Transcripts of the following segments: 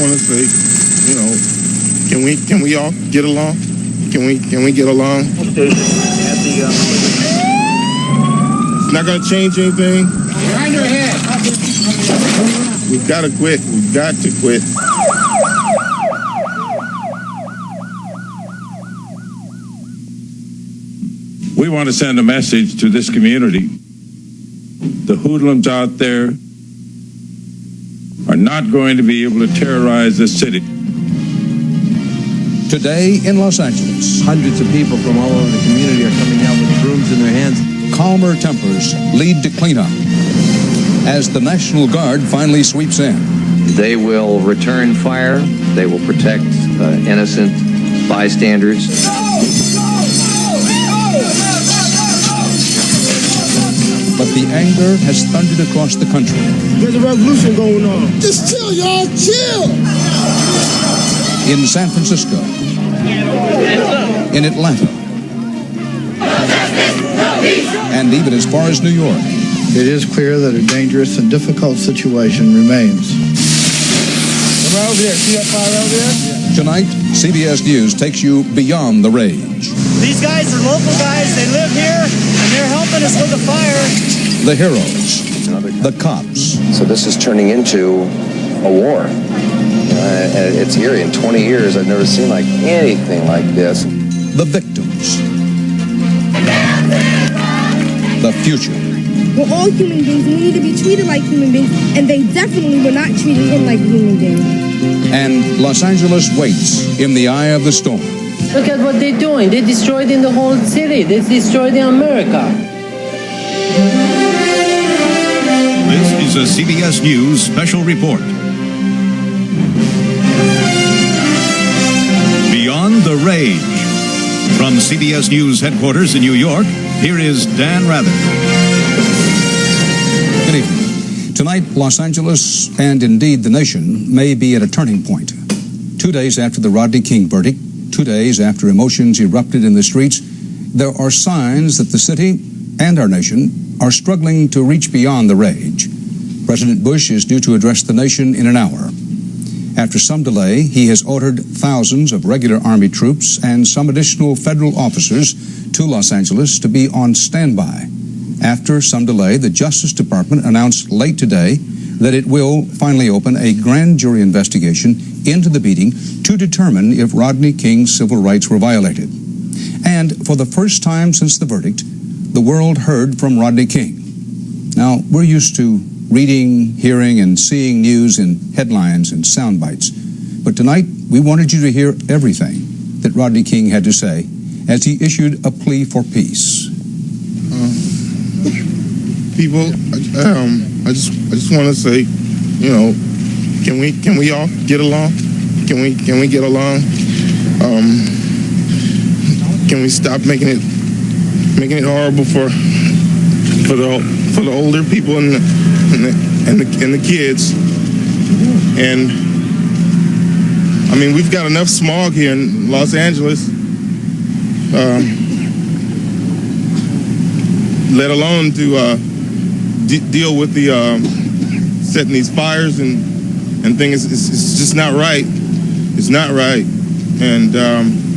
want to say, can we all get along? Can we get along? It's not going to change anything. Behind your head. We've got to quit. We've got to quit. We want to send a message to this community. The hoodlums out there are not going to be able to terrorize this city. Today in Los Angeles, hundreds of people from all over the community are coming out with brooms in their hands. Calmer tempers lead to cleanup as the National Guard finally sweeps in. They will return fire. They will protect innocent bystanders. But the anger has thundered across the country. There's a revolution going on. Just chill, y'all. Chill. In San Francisco, in Atlanta, and even as far as New York. It is clear that a dangerous and difficult situation remains. Right over there. See that fire over there? Tonight, CBS News takes you beyond the rage. These guys are local guys. They live here, and they're helping us with the fire. The heroes, the cops. So this is turning into a war. It's eerie. In 20 years, I've never seen like anything like this. The victims. The future. We're all human beings, and we need to be treated like human beings, and they definitely were not treating him like a human being. And Los Angeles waits in the eye of the storm. Look at what they're doing. They destroyed in the whole city. They destroyed in America. This is a CBS News special report. Beyond the rage. From CBS News headquarters in New York, here is Dan Rather. Good evening. Tonight, Los Angeles, and indeed the nation, may be at a turning point. 2 days after the Rodney King verdict, 2 days after emotions erupted in the streets, there are signs that the city and our nation are struggling to reach beyond the rage. President Bush is due to address the nation in an hour. After some delay, he has ordered thousands of regular Army troops and some additional federal officers to Los Angeles to be on standby. After some delay, the Justice Department announced late today that it will finally open a grand jury investigation into the beating to determine if Rodney King's civil rights were violated. And for the first time since the verdict, the world heard from Rodney King. Now, we're used to reading, hearing, and seeing news in headlines and sound bites. But tonight, we wanted you to hear everything that Rodney King had to say as he issued a plea for peace. People, I just want to say, can we all get along? Can we get along? Can we stop making it horrible for the older people and the kids? And I mean, we've got enough smog here in Los Angeles, let alone to deal with the setting these fires and things. It's just not right. It's not right, and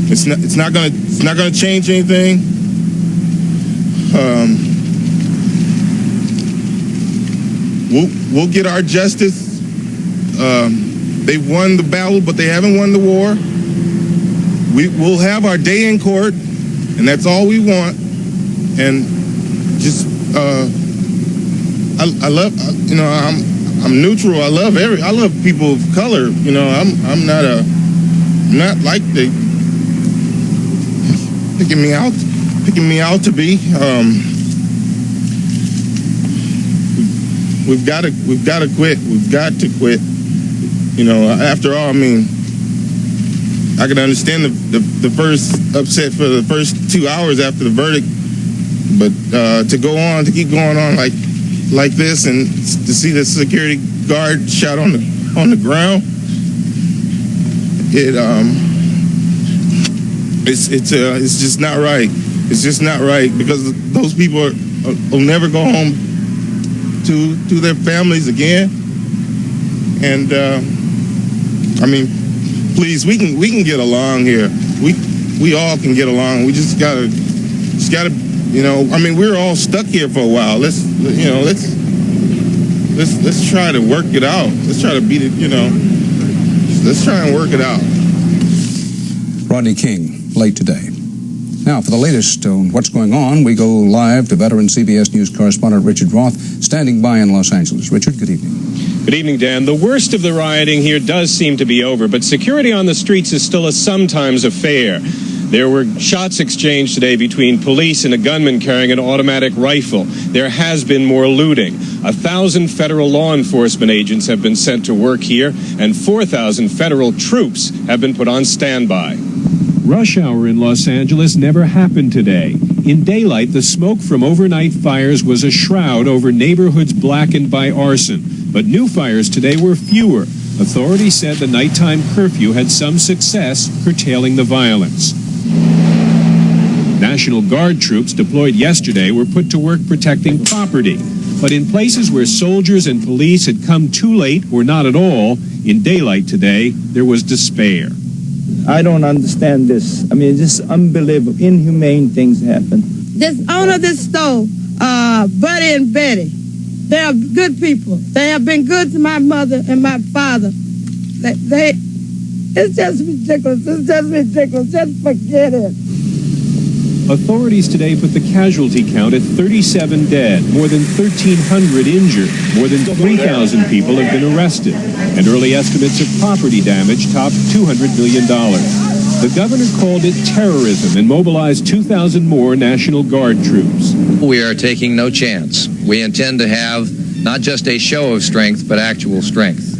it's not gonna change anything. We'll get our justice. They've won the battle, but they haven't won the war. We'll have our day in court, and that's all we want. And just I love, I'm neutral. I love people of color. I'm not like they picking me out to be. We've got to quit. We've got to quit. After all, I mean, I can understand the first upset for the first 2 hours after the verdict, but to keep going on like this, and to see the security guard shot on the ground, it's just not right. It's just not right, because those people will never go home to their families again, and I mean, please, we can get along here. We all can get along. We just gotta, you know. I mean, we're all stuck here for a while. Let's try to work it out. Let's try to beat it. You know, let's try and work it out. Rodney King, late today. Now, for the latest on what's going on, we go live to veteran CBS News correspondent Richard Roth, standing by in Los Angeles. Richard, good evening. Good evening, Dan. The worst of the rioting here does seem to be over, but security on the streets is still a sometimes affair. There were shots exchanged today between police and a gunman carrying an automatic rifle. There has been more looting. 1,000 federal law enforcement agents have been sent to work here, and 4,000 federal troops have been put on standby. Rush hour in Los Angeles never happened today. In daylight, the smoke from overnight fires was a shroud over neighborhoods blackened by arson. But new fires today were fewer. Authorities said the nighttime curfew had some success curtailing the violence. National Guard troops deployed yesterday were put to work protecting property. But in places where soldiers and police had come too late or not at all, in daylight today, there was despair. I don't understand this. I mean, it's just unbelievable. Inhumane things happen. This owner of this store, Buddy and Betty, they are good people. They have been good to my mother and my father. It's just ridiculous. It's just ridiculous. Just forget it. Authorities today put the casualty count at 37 dead, more than 1,300 injured, more than 3,000 people have been arrested, and early estimates of property damage topped $200 million. The governor called it terrorism and mobilized 2,000 more National Guard troops. We are taking no chance. We intend to have not just a show of strength, but actual strength.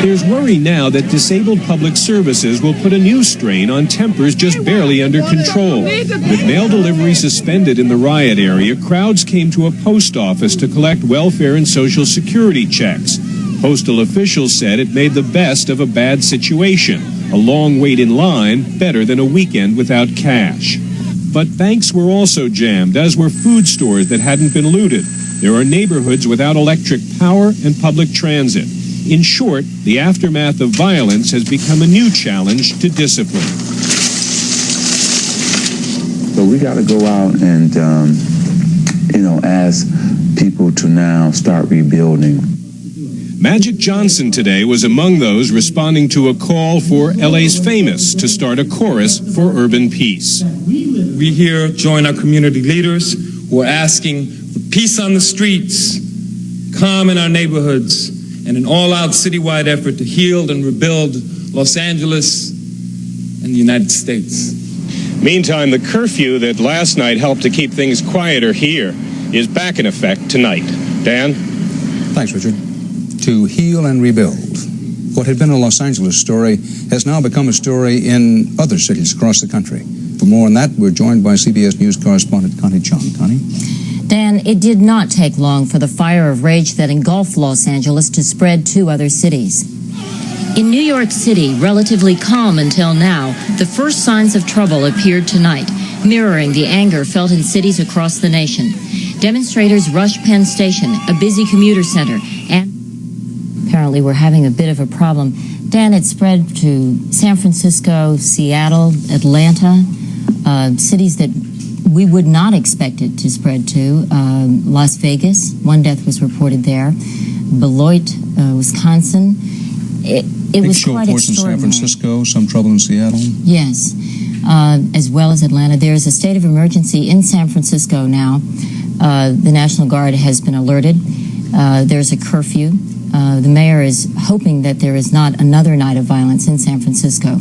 There's worry now that disabled public services will put a new strain on tempers just barely under control. With mail delivery suspended in the riot area, crowds came to a post office to collect welfare and Social Security checks. Postal officials said it made the best of a bad situation. A long wait in line, better than a weekend without cash. But banks were also jammed, as were food stores that hadn't been looted. There are neighborhoods without electric power and public transit. In short, the aftermath of violence has become a new challenge to discipline. So we got to go out and, ask people to now start rebuilding. Magic Johnson today was among those responding to a call for LA's Famous to start a chorus for urban peace. We here join our community leaders who are asking for peace on the streets, calm in our neighborhoods, and an all-out citywide effort to heal and rebuild Los Angeles and the United States. Meantime, the curfew that last night helped to keep things quieter here is back in effect tonight. Dan? Thanks, Richard. To heal and rebuild. What had been a Los Angeles story has now become a story in other cities across the country. For more on that, we're joined by CBS News correspondent Connie Chung. Connie? Dan, it did not take long for the fire of rage that engulfed Los Angeles to spread to other cities. In New York City, relatively calm until now, the first signs of trouble appeared tonight, mirroring the anger felt in cities across the nation. Demonstrators rushed Penn Station, a busy commuter center, and apparently we're having a bit of a problem. Dan, it spread to San Francisco, Seattle, Atlanta, cities that we would not expect it to spread to. Las Vegas, one death was reported there. Beloit, Wisconsin. It was quite extraordinary. In San Francisco, some trouble in Seattle. Yes, as well as Atlanta. There is a state of emergency in San Francisco now. The National Guard has been alerted. There's a curfew. The mayor is hoping that there is not another night of violence in San Francisco.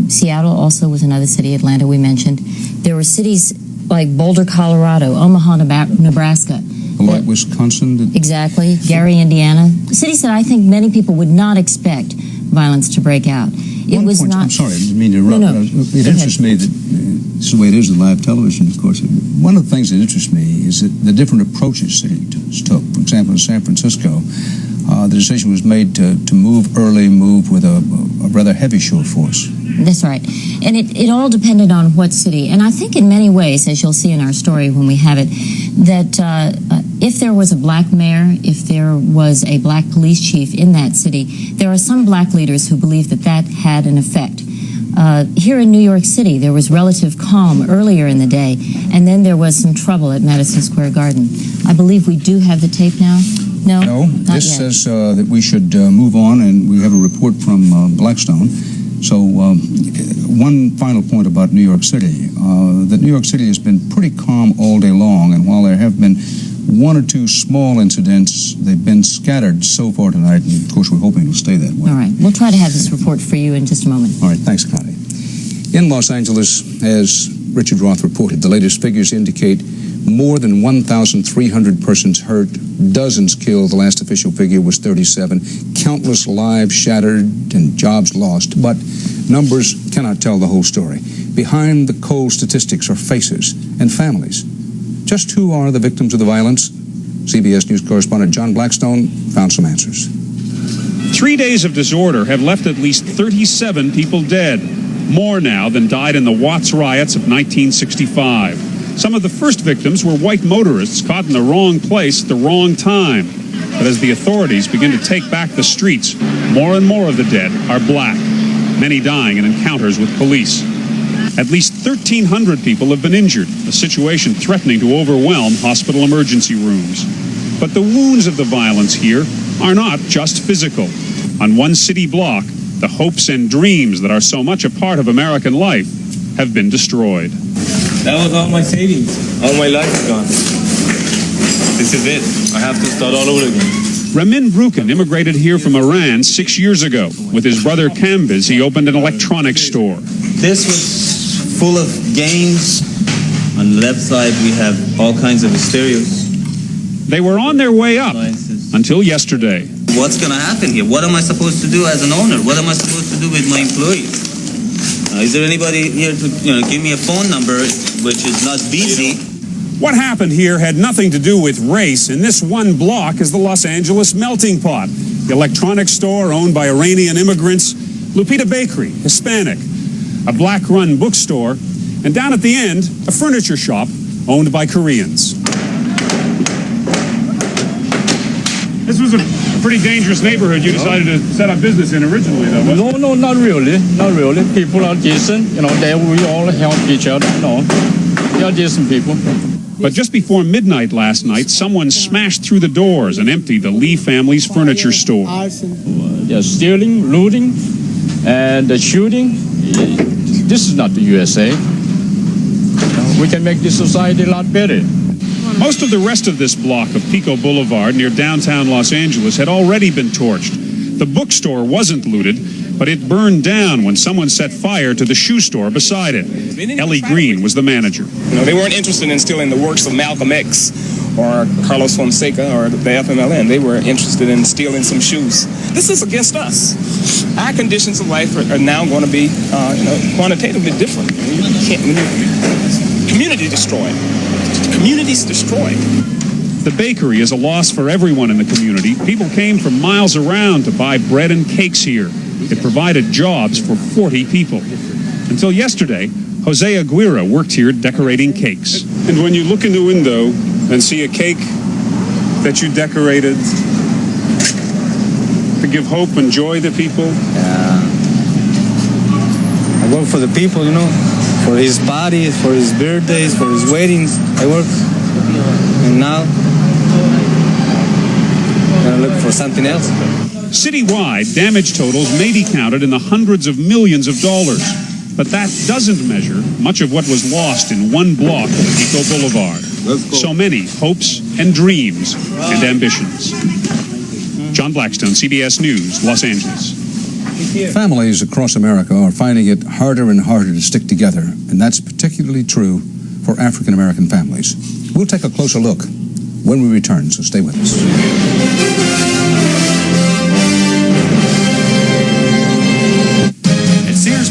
Seattle also was another city. Atlanta, we mentioned. There were cities like Boulder, Colorado, Omaha, Nebraska. Like Wisconsin. Exactly. Gary, Indiana. Cities that I think many people would not expect violence to break out. It was not. I'm sorry, I didn't mean to interrupt. No. It interests me that this is the way it is in live television, of course. One of the things that interests me is that the different approaches cities took. For example, in San Francisco, the decision was made to move early, move with a rather heavy show of force. That's right. And it all depended on what city. And I think in many ways, as you'll see in our story when we have it, that if there was a black mayor, if there was a black police chief in that city, there are some black leaders who believe that that had an effect. Here in New York City, there was relative calm earlier in the day, and then there was some trouble at Madison Square Garden. I believe we do have the tape now. No, no. This says that we should move on, and we have a report from Blackstone. So one final point about New York City. That New York City has been pretty calm all day long, and while there have been one or two small incidents, they've been scattered so far tonight, and of course we're hoping it'll stay that way. All right. We'll try to have this report for you in just a moment. All right. Thanks, Connie. In Los Angeles, as Richard Roth reported, the latest figures indicate more than 1,300 persons hurt, dozens killed. The last official figure was 37. Countless lives shattered and jobs lost. But numbers cannot tell the whole story. Behind the cold statistics are faces and families. Just who are the victims of the violence? CBS News correspondent John Blackstone found some answers. 3 days of disorder have left at least 37 people dead. More now than died in the Watts riots of 1965. Some of the first victims were white motorists caught in the wrong place at the wrong time. But as the authorities begin to take back the streets, more and more of the dead are black, many dying in encounters with police. At least 1,300 people have been injured, a situation threatening to overwhelm hospital emergency rooms. But the wounds of the violence here are not just physical. On one city block, the hopes and dreams that are so much a part of American life have been destroyed. That was all my savings. All my life is gone. This is it. I have to start all over again. Ramin Brukin immigrated here from Iran 6 years ago. With his brother Kambiz, he opened an electronics store. This was full of games. On the left side, we have all kinds of stereos. They were on their way up until yesterday. What's going to happen here? What am I supposed to do as an owner? What am I supposed to do with my employees? Is there anybody here to give me a phone number which is not busy? What happened here had nothing to do with race. In this one block is the Los Angeles melting pot, the electronics store owned by Iranian immigrants, Lupita Bakery, Hispanic, a black-run bookstore, and down at the end, a furniture shop owned by Koreans. This was a pretty dangerous neighborhood you decided to set up business in originally, though, wasn't it? No, not really. Not really. People are decent. We all help each other. They are decent people. But just before midnight last night, someone smashed through the doors and emptied the Lee family's furniture store. They're stealing, looting, and shooting. This is not the USA. We can make this society a lot better. Most of the rest of this block of Pico Boulevard near downtown Los Angeles had already been torched. The bookstore wasn't looted, but it burned down when someone set fire to the shoe store beside it. Ellie Green was the manager. They weren't interested in stealing the works of Malcolm X or Carlos Fonseca or the FMLN. They were interested in stealing some shoes. This is against us. Our conditions of life are now going to be, quantitatively different. Community destroyed. Communities destroyed. The bakery is a loss for everyone in the community. People came from miles around to buy bread and cakes here. It provided jobs for 40 people. Until yesterday, Jose Aguirre worked here decorating cakes. And when you look in the window and see a cake that you decorated to give hope and joy to people? I work for the people, for his parties, for his birthdays, for his weddings. I work. And now, I'm going to look for something else. Citywide, damage totals may be counted in the hundreds of millions of dollars. But that doesn't measure much of what was lost in one block of Pico Boulevard. So many hopes and dreams and ambitions. John Blackstone, CBS News, Los Angeles. Families across America are finding it harder and harder to stick together, and that's particularly true for African American families. We'll take a closer look when we return, so stay with us.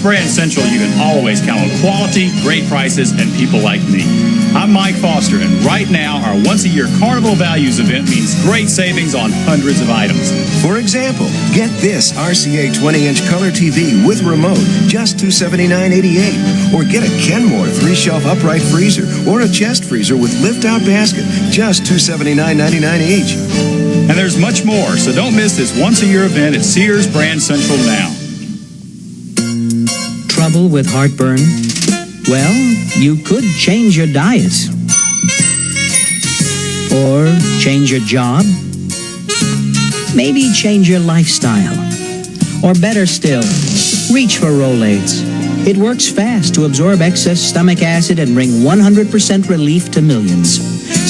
Brand Central, you can always count on quality, great prices, and people like me. I'm Mike Foster, and right now, our once-a-year Carnival Values event means great savings on hundreds of items. For example, get this RCA 20-inch color TV with remote, just $279.88. Or get a Kenmore 3-shelf upright freezer or a chest freezer with lift-out basket, just $279.99 each. And there's much more, so don't miss this once-a-year event at Sears Brand Central now. Trouble with heartburn? Well, you could change your diet. Or change your job. Maybe change your lifestyle. Or better still, reach for Rolaids. It works fast to absorb excess stomach acid and bring 100% relief to millions.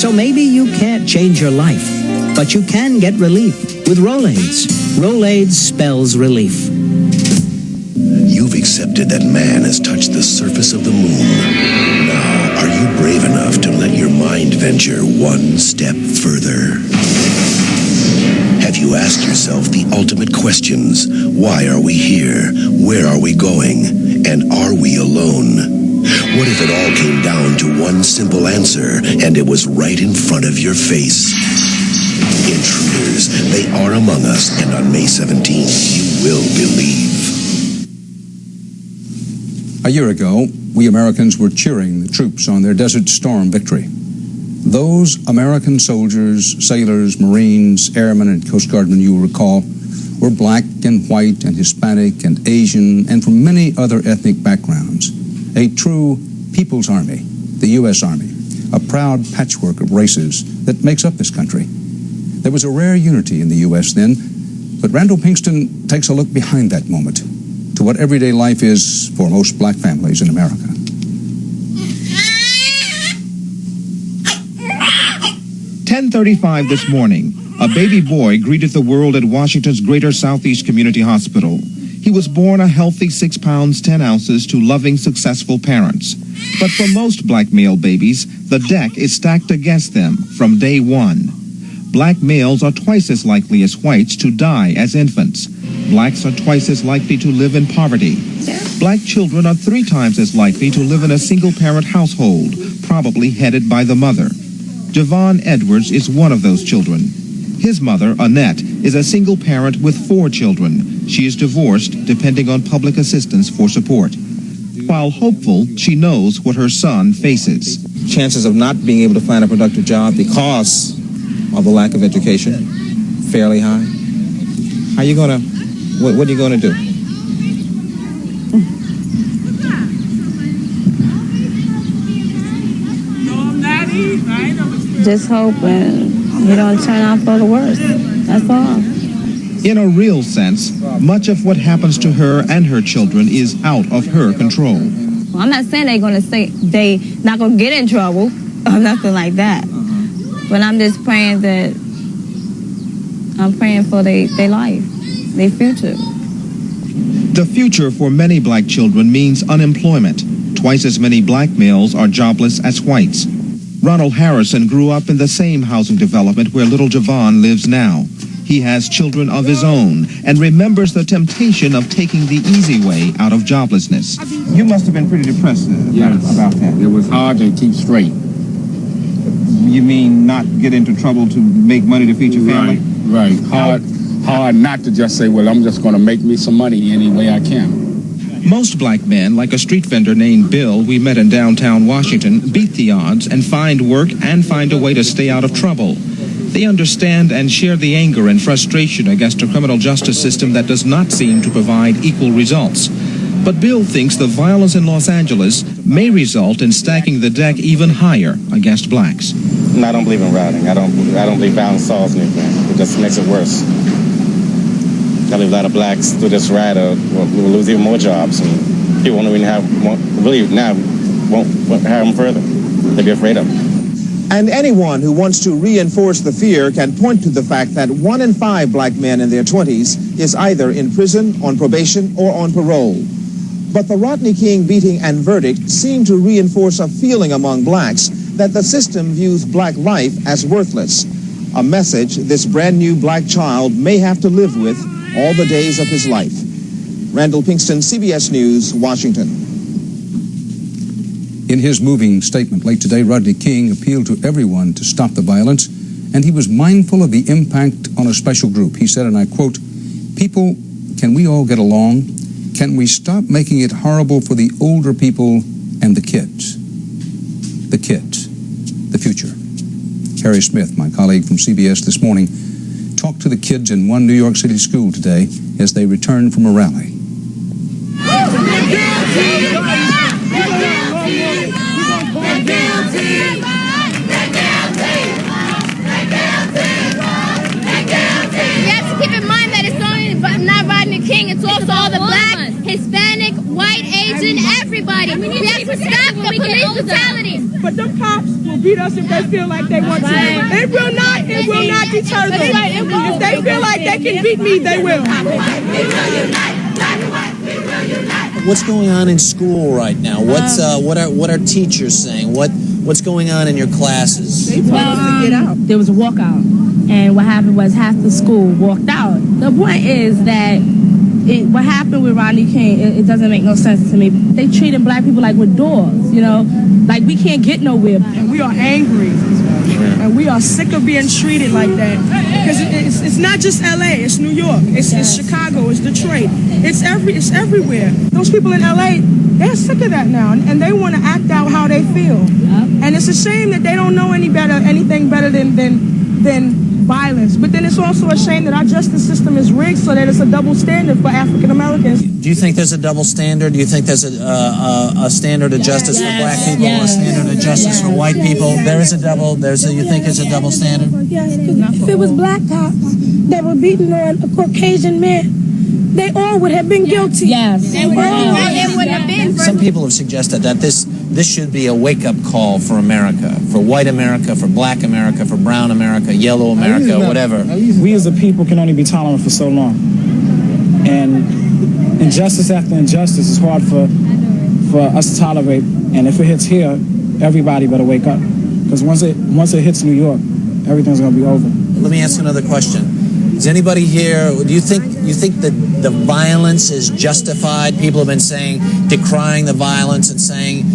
So maybe you can't change your life, but you can get relief with Rolaids. Rolaids spells relief. You've accepted that man has touched the surface of the moon. Now, are you brave enough to let your mind venture one step further? Have you asked yourself the ultimate questions? Why are we here? Where are we going? And are we alone? What if it all came down to one simple answer, and it was right in front of your face? Intruders, they are among us, and on May 17th, you will believe. A year ago, we Americans were cheering the troops on their Desert Storm victory. Those American soldiers, sailors, Marines, airmen, and Coast Guardmen, you will recall, were black and white and Hispanic and Asian and from many other ethnic backgrounds. A true people's army, the U.S. Army, a proud patchwork of races that makes up this country. There was a rare unity in the U.S. then, but Randall Pinkston takes a look behind that moment to what everyday life is for most black families in America. "10:35 this morning, a baby boy greeted the world at Washington's Greater Southeast Community Hospital. He was born a healthy 6 pounds 10 ounces to loving, successful parents. But for most black male babies, the deck is stacked against them from day one. Black males are twice as likely as whites to die as infants. Blacks are twice as likely to live in poverty. Black children are 3 times as likely to live in a single-parent household, probably headed by the mother. Devon Edwards is one of those children. His mother, Annette, is a single parent with 4 children. She is divorced, depending on public assistance for support. While hopeful, she knows what her son faces. Chances of not being able to find a productive job because of the lack of education, fairly high. How you gonna, what are you gonna do? Just hoping you don't turn out for the worst. That's all. In a real sense, much of what happens to her and her children is out of her control. Well, I'm not saying they're going to say they not going to get in trouble or nothing like that. But I'm just praying that I'm praying for their life, their future. The future for many black children means unemployment. Twice as many black males are jobless as whites. Ronald Harrison grew up in the same housing development where little Javon lives now. He has children of his own and remembers the temptation of taking the easy way out of joblessness. You must have been pretty depressed about that. It was hard to keep straight. You mean not get into trouble to make money to feed your family? Right. Hard not to just say, well, I'm just going to make me some money any way I can. Most black men, like a street vendor named Bill we met in downtown Washington, beat the odds and find work and find a way to stay out of trouble. They understand and share the anger and frustration against a criminal justice system that does not seem to provide equal results. But Bill thinks the violence in Los Angeles may result in stacking the deck even higher against blacks. I don't believe in rioting. I don't believe violence solves anything. It just makes it worse. I believe a lot of blacks through this riot will lose even more jobs, and people won't hire them further. They'll be afraid of them. And anyone who wants to reinforce the fear can point to the fact that 1 in 5 black men in their 20s is either in prison, on probation, or on parole. But the Rodney King beating and verdict seem to reinforce a feeling among blacks that the system views black life as worthless, a message this brand new black child may have to live with all the days of his life. Randall Pinkston, CBS News, Washington. In his moving statement late today, Rodney King appealed to everyone to stop the violence, and he was mindful of the impact on a special group. He said, and I quote, "People, can we all get along? Can we stop making it horrible for the older people and the kids?" The kids, the future. Harry Smith, my colleague from CBS this morning, talked to the kids in one New York City school today as they returned from a rally. Not Rodney King, it's also all the black, Hispanic, white, Asian, everybody. We have to stop the police brutality. But the cops will beat us if they feel like they want to. It will not deter them. If they feel like they can beat me, they will. What's going on in school right now? What are teachers saying? What's going on in your classes? They told us to get out. There was a walkout, and what happened was half the school walked out. The point is that what happened with Rodney King, it doesn't make no sense to me. They treating black people like we're dogs, like we can't get nowhere. And we are angry, and we are sick of being treated like that. Because it's not just LA, it's New York, it's Chicago, it's Detroit, it's everywhere. Those people in LA, they're sick of that now, and they want to act out how they feel. And it's a shame that they don't know anything better than violence. But then it's also a shame that our justice system is rigged so that it's a double standard for African Americans. Do you think there's a double standard? Do you think there's a standard of justice for black people, a standard of justice for white people? There is a double. You think there's a double standard? Yes, if it was black cops that were beating on a Caucasian man, they all would have been guilty. Yes. It would have been. Some people have suggested that this should be a wake-up call for America, for white America, for black America, for brown America, yellow America, whatever. We as a people can only be tolerant for so long. And injustice after injustice is hard for us to tolerate. And if it hits here, everybody better wake up. Because once it hits New York, everything's going to be over. Let me ask you another question. Is anybody here, do you think that the violence is justified? People have been decrying the violence and saying,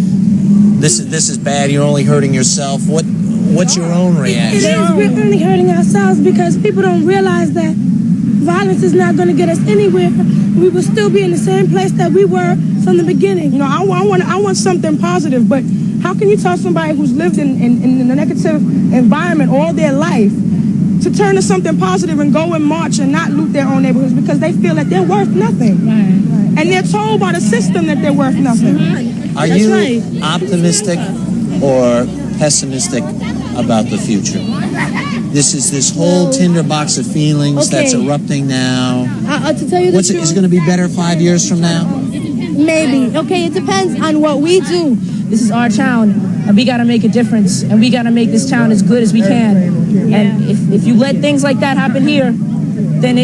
this is bad, you're only hurting yourself. What's your own reaction? It is, we're only hurting ourselves because people don't realize that violence is not going to get us anywhere. We will still be in the same place that we were from the beginning. I want something positive, but how can you tell somebody who's lived in a negative environment all their life to turn to something positive and go and march and not loot their own neighborhoods because they feel that they're worth nothing. Right. And they're told by the system that they're worth nothing. Are you optimistic or pessimistic about the future? This whole tinderbox of feelings that's erupting now. To tell you the truth, is it going to be better 5 years from now? Maybe. Okay, it depends on what we do. This is our town, and we got to make a difference, and we got to make this town as good as we can. And if you let things like that happen here, then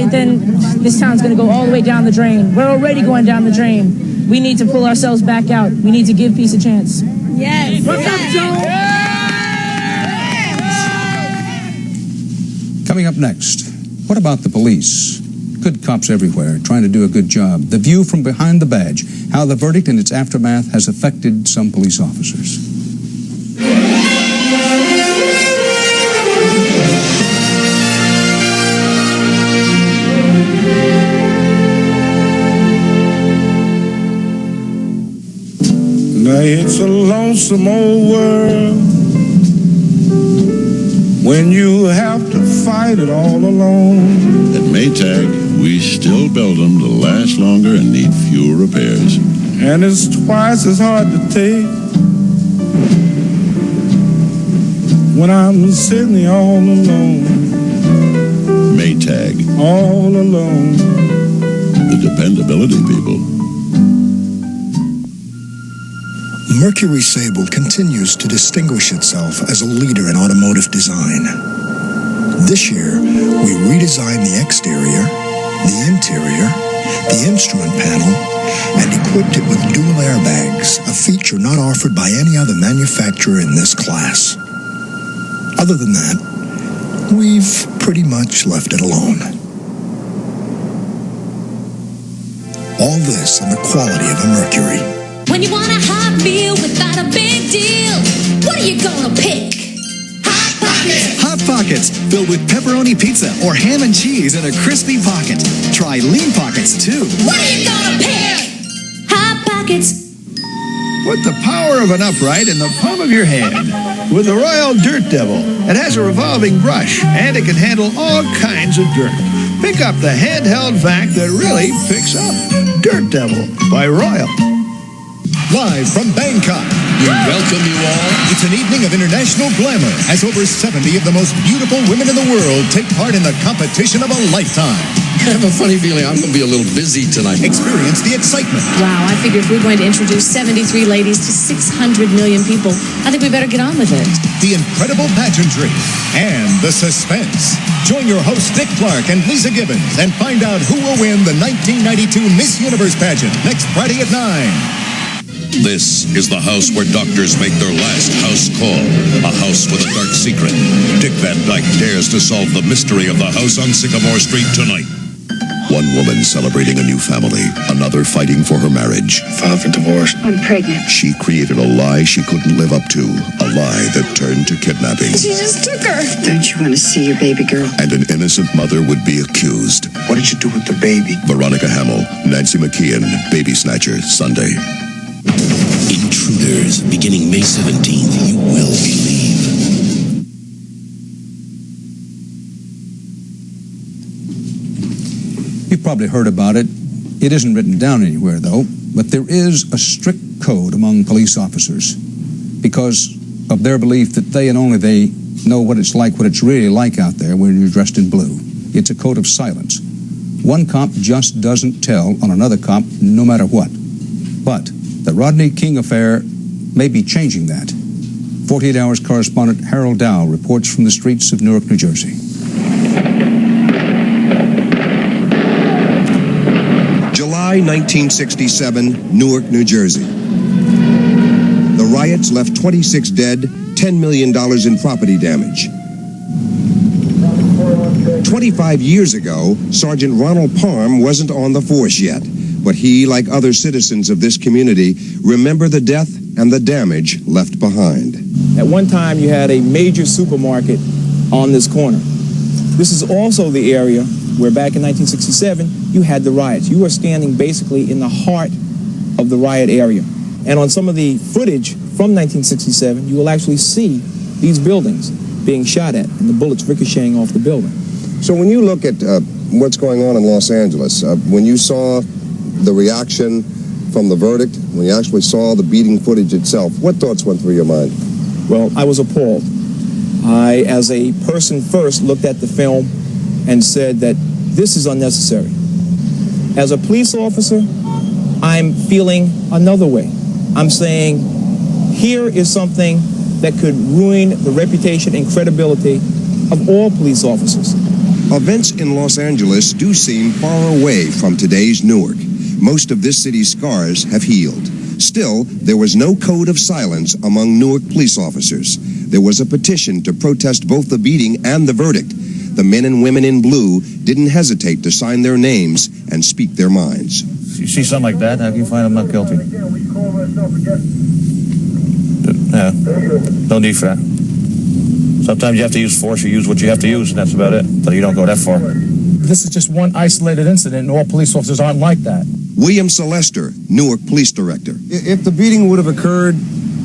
this town's going to go all the way down the drain. We're already going down the drain. We need to pull ourselves back out. We need to give peace a chance. Yes. What's up, Joe? Coming up next, what about the police? Good cops everywhere, trying to do a good job. The view from behind the badge, how the verdict and its aftermath has affected some police officers. Now it's a lonesome old world when you have to fight it all alone. At Maytag, we still build them to last longer and need fewer repairs. And it's twice as hard to take when I'm sitting all alone. Maytag. All alone. The dependability people. Mercury Sable continues to distinguish itself as a leader in automotive design. This year, we redesigned the exterior, the interior, the instrument panel, and equipped it with dual airbags, a feature not offered by any other manufacturer in this class. Other than that, we've pretty much left it alone. All this on the quality of a Mercury. When you want a hot meal without a big deal, what are you gonna pick? Hot Pockets! Hot Pockets, filled with pepperoni pizza or ham and cheese in a crispy pocket. Try Lean Pockets, too. What are you gonna pick? Hot Pockets. Put the power of an upright in the palm of your hand. With the Royal Dirt Devil, it has a revolving brush, and it can handle all kinds of dirt. Pick up the handheld vac that really picks up. Dirt Devil by Royal. Live from Bangkok, we welcome you all. It's an evening of international glamour as over 70 of the most beautiful women in the world take part in the competition of a lifetime. I have a funny feeling I'm going to be a little busy tonight. Experience the excitement. Wow, I figure if we're going to introduce 73 ladies to 600 million people, I think we better get on with it. The incredible pageantry and the suspense. Join your hosts Dick Clark and Lisa Gibbons and find out who will win the 1992 Miss Universe pageant next Friday at 9. This is the house where doctors make their last house call. A house with a dark secret. Dick Van Dyke dares to solve the mystery of the house on Sycamore Street tonight. One woman celebrating a new family, another fighting for her marriage. Filed for divorce. I'm pregnant. She created a lie she couldn't live up to, a lie that turned to kidnapping. She just took her. Don't you want to see your baby girl? And an innocent mother would be accused. What did you do with the baby? Veronica Hamill, Nancy McKeon, Baby Snatcher, Sunday. Intruders, beginning May 17th, you will believe. You've probably heard about it. It isn't written down anywhere, though, but there is a strict code among police officers because of their belief that they and only they know what it's really like out there when you're dressed in blue. It's a code of silence. One cop just doesn't tell on another cop no matter what. But the Rodney King affair may be changing that. 48 Hours correspondent Harold Dow reports from the streets of Newark, New Jersey. July 1967, Newark, New Jersey. The riots left 26 dead, $10 million in property damage. 25 years ago, Sergeant Ronald Parham wasn't on the force yet, but he, like other citizens of this community, remember the death and the damage left behind. At one time, you had a major supermarket on this corner. This is also the area where back in 1967, you had the riots. You were standing basically in the heart of the riot area. And on some of the footage from 1967, you will actually see these buildings being shot at and the bullets ricocheting off the building. So when you look at what's going on in Los Angeles, when you saw the reaction from the verdict, when you actually saw the beating footage itself, what thoughts went through your mind? Well, I was appalled. I, as a person first, looked at the film and said that this is unnecessary. As a police officer, I'm feeling another way. I'm saying here is something that could ruin the reputation and credibility of all police officers. Events in Los Angeles do seem far away from today's Newark. Most of this city's scars have healed. Still, there was no code of silence among Newark police officers. There was a petition to protest both the beating and the verdict. The men and women in blue didn't hesitate to sign their names and speak their minds. You see something like that, how can you find I'm not guilty? No need for that. Sometimes you have to use force, you use what you have to use, and that's about it. But you don't go that far. This is just one isolated incident, and all police officers aren't like that. William Celester, Newark Police Director. If the beating would have occurred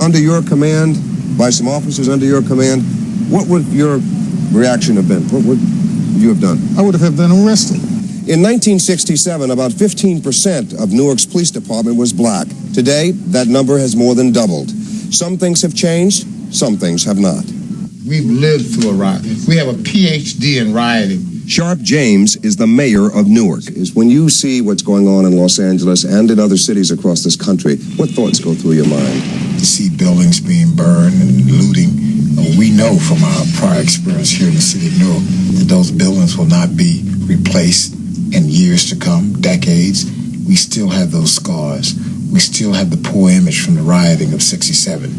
under your command, by some officers under your command, what would your reaction have been? What would you have done? I would have been arrested. In 1967, about 15% of Newark's police department was black. Today, that number has more than doubled. Some things have changed, some things have not. We've lived through a riot. We have a PhD in rioting. Sharp James is the mayor of Newark. When you see what's going on in Los Angeles and in other cities across this country, what thoughts go through your mind? To see buildings being burned and looting, we know from our prior experience here in the city of Newark that those buildings will not be replaced in years to come, decades. We still have those scars. We still have the poor image from the rioting of '67.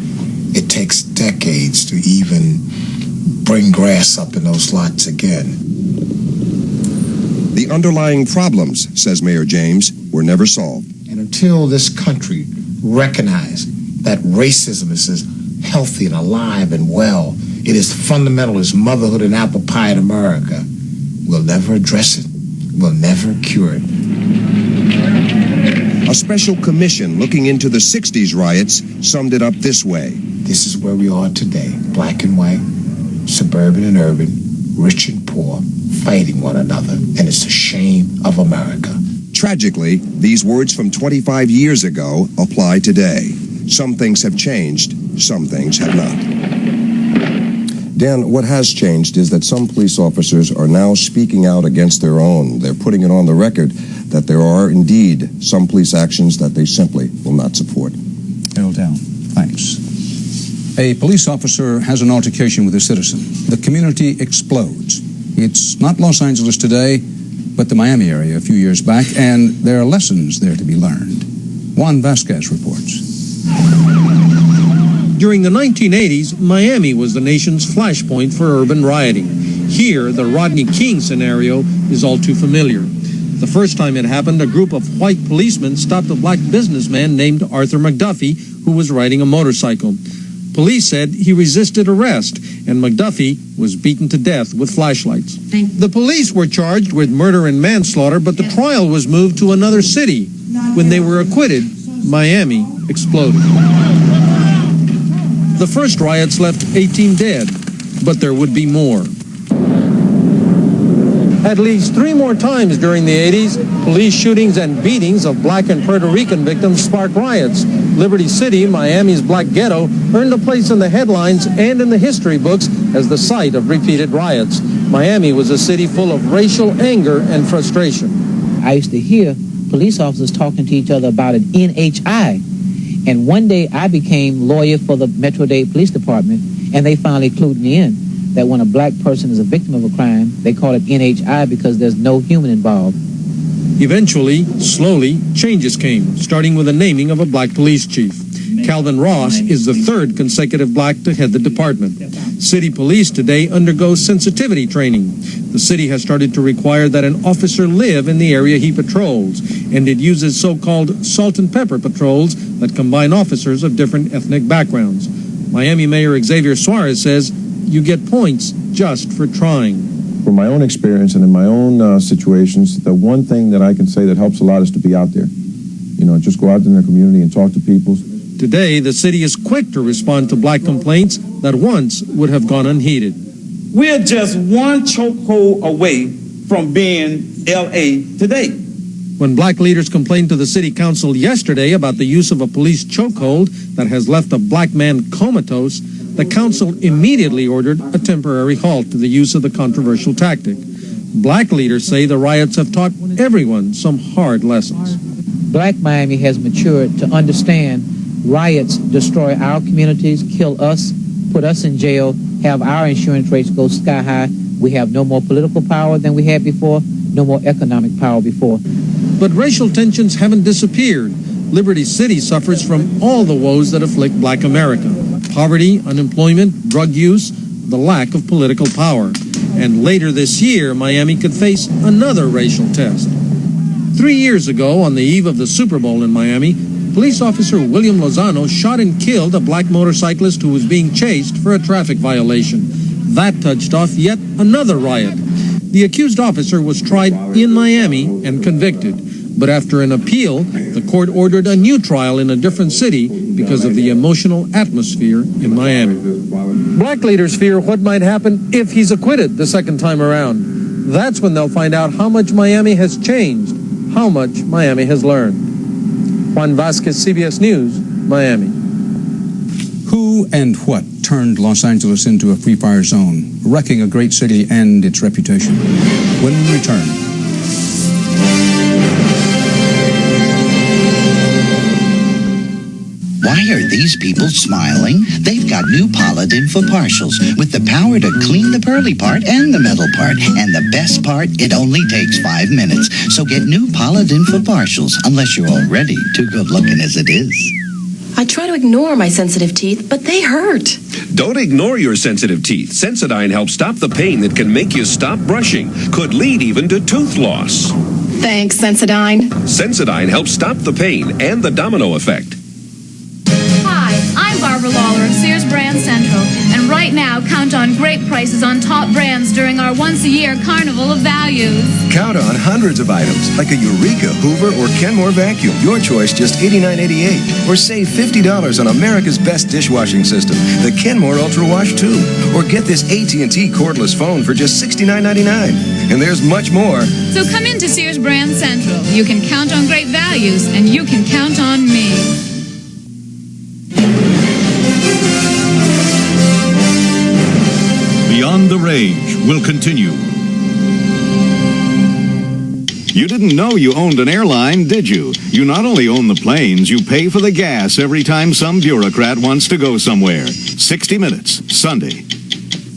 It takes decades to even bring grass up in those lots again. The underlying problems, says Mayor James, were never solved. And until this country recognizes that racism is as healthy and alive and well, it is fundamental as motherhood and apple pie in America, we'll never address it. We'll never cure it. A special commission looking into the 60s riots summed it up this way. This is where we are today, black and white, suburban and urban, rich and poor, fighting one another, and it's a shame of America. Tragically, these words from 25 years ago apply today. Some things have changed, some things have not. Dan, what has changed is that some police officers are now speaking out against their own. They're putting it on the record that there are indeed some police actions that they simply will not support. Held down. Thanks. A police officer has an altercation with a citizen. The community explodes. It's not Los Angeles today, but the Miami area a few years back, and there are lessons there to be learned. Juan Vasquez reports. During the 1980s, Miami was the nation's flashpoint for urban rioting. Here, the Rodney King scenario is all too familiar. The first time it happened, a group of white policemen stopped a black businessman named Arthur McDuffie, who was riding a motorcycle. Police said he resisted arrest, and McDuffie was beaten to death with flashlights. The police were charged with murder and manslaughter, but the trial was moved to another city. When they were acquitted, Miami exploded. The first riots left 18 dead, but there would be more. At least 3 more times during the 80s, police shootings and beatings of black and Puerto Rican victims sparked riots. Liberty City, Miami's black ghetto, earned a place in the headlines and in the history books as the site of repeated riots. Miami was a city full of racial anger and frustration. I used to hear police officers talking to each other about an NHI. And one day I became lawyer for the Metro-Dade Police Department, and they finally clued me in that when a black person is a victim of a crime, they call it NHI because there's no human involved. Eventually, slowly, changes came, starting with the naming of a black police chief. Calvin Ross is the 3rd consecutive black to head the department. City police today undergo sensitivity training. The city has started to require that an officer live in the area he patrols, and it uses so-called salt and pepper patrols that combine officers of different ethnic backgrounds. Miami Mayor Xavier Suarez says you get points just for trying. From my own experience and in my own situations, the one thing that I can say that helps a lot is to be out there. You know, just go out in the community and talk to people. Today, the city is quick to respond to black complaints that once would have gone unheeded. We're just one chokehold away from being L.A. today. When black leaders complained to the city council yesterday about the use of a police chokehold that has left a black man comatose, the council immediately ordered a temporary halt to the use of the controversial tactic. Black leaders say the riots have taught everyone some hard lessons. Black Miami has matured to understand riots destroy our communities, kill us, put us in jail, have our insurance rates go sky high. We have no more political power than we had before, no more economic power before. But racial tensions haven't disappeared. Liberty City suffers from all the woes that afflict black America: poverty, unemployment, drug use, the lack of political power. And later this year, Miami could face another racial test. 3 years ago, on the eve of the Super Bowl in Miami, police officer William Lozano shot and killed a black motorcyclist who was being chased for a traffic violation. That touched off yet another riot. The accused officer was tried in Miami and convicted. But after an appeal, the court ordered a new trial in a different city because of the emotional atmosphere in Miami. Black leaders fear what might happen if he's acquitted the second time around. That's when they'll find out how much Miami has changed, how much Miami has learned. Juan Vasquez, CBS News, Miami. Who and what turned Los Angeles into a free fire zone, wrecking a great city and its reputation? When we return. Why are these people smiling? They've got new Paladin for partials with the power to clean the pearly part and the metal part. And the best part, it only takes 5 minutes. So get new Paladin for partials, unless you're already too good looking as it is. I try to ignore my sensitive teeth, but they hurt. Don't ignore your sensitive teeth. Sensodyne helps stop the pain that can make you stop brushing. Could lead even to tooth loss. Thanks, Sensodyne. Sensodyne helps stop the pain and the domino effect. Hi, I'm Barbara Lawler of Sears Brand Central, and right now count on great prices on top brands during our once-a-year Carnival of Values. Count on hundreds of items like a Eureka, Hoover, or Kenmore vacuum. Your choice, just $89.88. Or save $50 on America's best dishwashing system, the Kenmore Ultra Wash 2. Or get this AT&T cordless phone for just $69.99. And there's much more. So come into Sears Brand Central. You can count on great values, and you can count on me. Beyond the Rage will continue. You didn't know you owned an airline, did you? You not only own the planes, you pay for the gas every time some bureaucrat wants to go somewhere. 60 Minutes, Sunday.